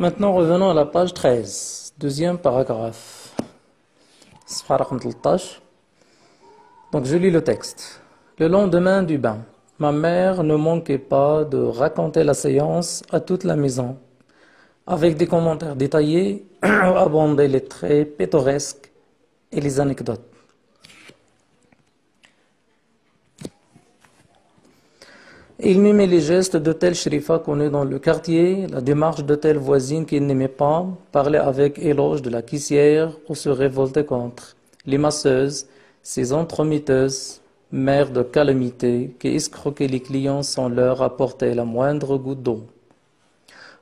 Maintenant, revenons à la page 13, deuxième paragraphe. Safha raqam 13. Donc, je lis le texte. Le lendemain du bain, ma mère ne manquait pas de raconter la séance à toute la maison, avec des commentaires détaillés, abonder les traits pittoresques et les anecdotes. Il mimait les gestes de telle shérifa connue dans le quartier, la démarche de telle voisine qu'il n'aimait pas, parlait avec éloge de la caissière ou se révoltait contre les masseuses, ces entremetteuses, mères de calamité qui escroquaient les clients sans leur apporter la moindre goutte d'eau.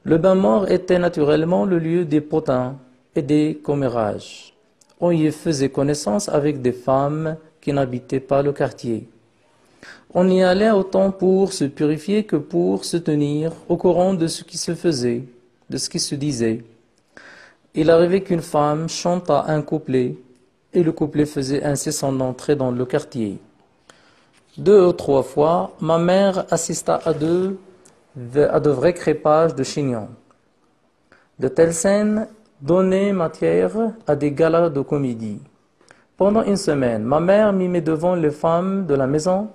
Le bain mort était naturellement le lieu des potins et des commérages. On y faisait connaissance avec des femmes qui n'habitaient pas le quartier. On y allait autant pour se purifier que pour se tenir au courant de ce qui se faisait, de ce qui se disait. Il arrivait qu'une femme chantât un couplet, et le couplet faisait ainsi son entrée dans le quartier. 2 ou 3 fois, ma mère assista à de vrais crépages de chignons. De telles scènes donnaient matière à des galas de comédie. Pendant une semaine, ma mère mimait devant les femmes de la maison,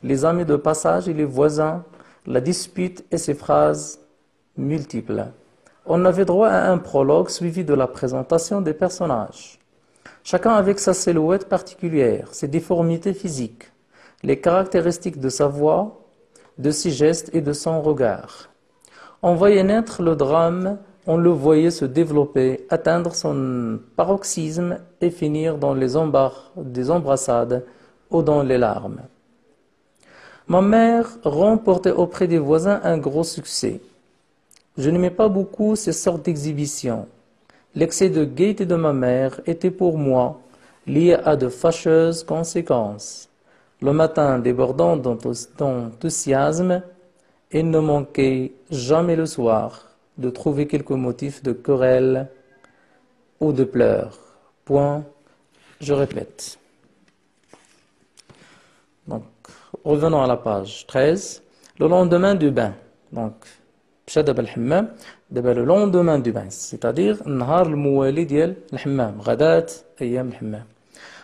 les amis de passage et les voisins, la dispute et ses phrases multiples. On avait droit à un prologue suivi de la présentation des personnages. Chacun avec sa silhouette particulière, ses déformités physiques, les caractéristiques de sa voix, de ses gestes et de son regard. On voyait naître le drame, on le voyait se développer, atteindre son paroxysme et finir dans des embrassades ou dans les larmes. Ma mère remportait auprès des voisins un gros succès. Je n'aimais pas beaucoup ces sortes d'exhibitions. L'excès de gaieté de ma mère était pour moi lié à de fâcheuses conséquences. Le matin débordant d'enthousiasme, il ne manquait jamais le soir de trouver quelque motif de querelle ou de pleurs. Point, je répète. Donc, revenons à la page 13. Le lendemain du bain. Donc, le lendemain du bain, c'est-à-dire النهار الموالي ديال الحمام غداة أيام الحمام.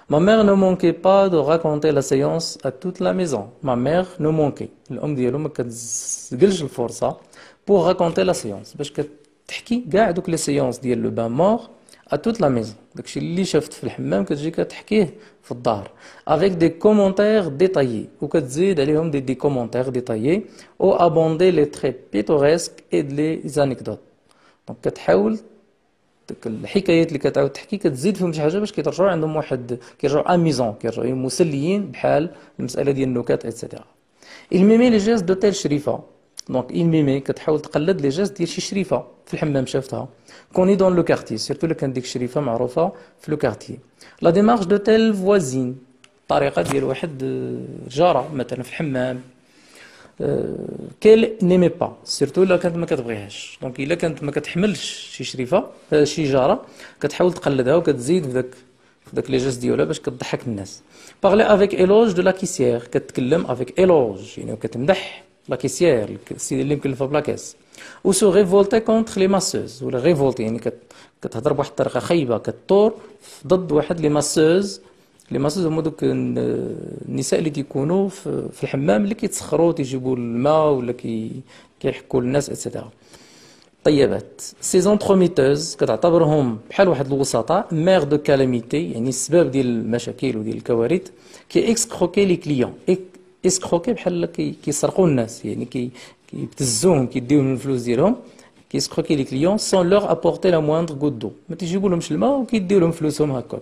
Ma mère ne manquait pas de raconter la séance à toute la maison. Ma mère ne manquait. الأم ديالو ما كتسقلش الفرصة pour raconter la séance. باش كتحكي كاع دوك لي séances ديال لو بان مور à toute la maison. داكشي اللي شفت في الحمام كتجي كتحكيه في الدار. Avec des commentaires détaillés. وكتزيد عليهم des commentaires détaillés ou abonder les traits pittoresques et les anecdotes. Donc كتحاول ديك الحكايات اللي كتعاود تحكي كتزيد فيهم شي حاجه باش كيرجعوا عندهم واحد كيرجعوا اميزون كيرجعوا مسليين بحال المساله ديال النكات ايتترا. Il mimait les gestes de telle shérifa. Donc il mimait كتحاول تقلد لي جيست ديال شي شريفه في الحمام شافتها كوني دون لو كارتي سيرتو كان ديك الشريفه معروفه في لو كارتي. لا ديمارش دو تيل فوازين الطريقه ديال واحد جاره مثلا في الحمام qu'elle n'aimait pas, surtout إلا كانت ما كتبغيهاش. دونك إلا كانت ما كتحملش شي شريفة شي جارة كتحاول تقلدها وكتزيد في داك لي جيست ديالها باش كتضحك الناس. parler avec éloge de la caissière كتكلم avec éloge يعني كتمدح لا كيسيير السيد اللي مكلفة بلاكاس. و سو révolter contre les masseuses ولا révolter يعني كتهضر بواحد الطريقة خايبة كتطور ضد واحد لي ماسوز. لي ماسوز هما دوك النساء اللي تيكونوا في الحمام اللي كيتسخروا تيجيبوا الماء ولا كيحكوا للناس ايتترا. طيبات سي زونتروميتوز كتعتبرهم بحال واحد الوسطاء مير دو كالاميتي يعني السبب ديال المشاكل وديال الكوارث كي اكسكروكي لي كليون. اكسكروكي بحال كيسرقوا الناس يعني كيبتزوهم كيديوهم الفلوس ديالهم كيسكروكي لي كليون سون لور ابورتي لا موindre غوت دو ما تيجيبوا لهمش الماء وكيديو لهم فلوسهم هكاك.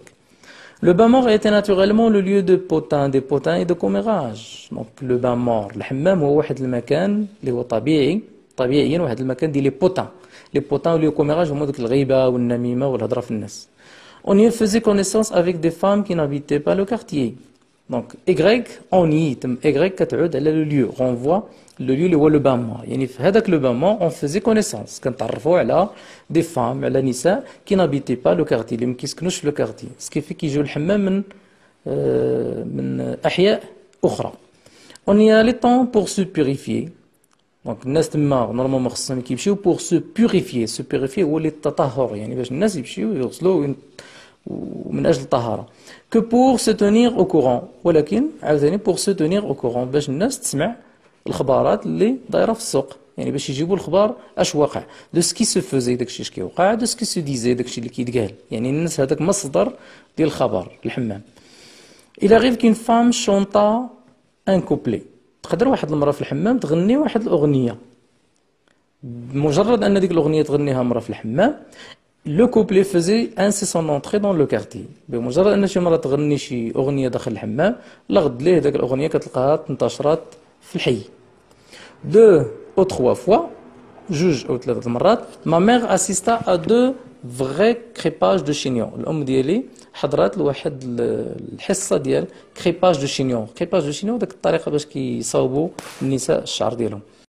Le bain mort était naturellement le lieu de potins, des potins et de commérages. Donc le bain mort, الحمام هو واحد المكان اللي هو طبيعيا واحد المكان ديال لي بوتان. لي بوتان و لي كوميراج هما دوك الغيبة والنميمة والهضرة في الناس. On y faisait connaissance avec des femmes qui n'habitaient pas le quartier. Donc Y, on y, Y كتعود على le lieu, renvoie le lieu اللي هو لو بان مور. يعني في هذاك لو بان مور on faisait connaissance كنتعرفوا على دي فام على نساء كي نابيتي با لو كارتي اللي ما كيسكنوش في لو كارتي سكيفي كيجيو الحمام من احياء اخرى. On y allait tant pour se purifier دونك الناس تما نورمالمون خصهم كيمشيو بور سو بوريفيي. سو بوريفيي هو اللي التطهر، يعني باش الناس يمشيو يغسلوا من اجل الطهاره. كو بور سو تونير او كورون، ولكن عاوتاني بور سو تونير او كورون باش الناس تسمع الخبارات اللي دايره في السوق، يعني باش يجيبوا الخبار اش واقع، دو سكي سو فوزي داكشي اش كيوقع، دو سكي سو ديزي داكشي اللي كيتقال، يعني الناس هذاك مصدر ديال الخبر الحمام. الى غيف كاين فام شونطا ان كوبلي، تقدر واحد المراه في الحمام تغني واحد الاغنيه، بمجرد ان ديك الاغنيه تغنيها مراه في الحمام لو كوبلي فوزي انسي سون اونتري دون لو كارتي، بمجرد ان شي مراه تغني شي اغنيه داخل الحمام لغد ليه داك الاغنيه كتلقاها انتشرت في الحي. دو او تخوا فوا، جوج او ثلاثه المرات، ما ميغ اسيستا ا دو فغي كريباج دو شينيون، الام ديالي حضرات لواحد الحصه ديال كريباج دو شينيون. كريباج دو شينيون داك الطريقه باش كيصاوبوا النساء الشعر ديالهم.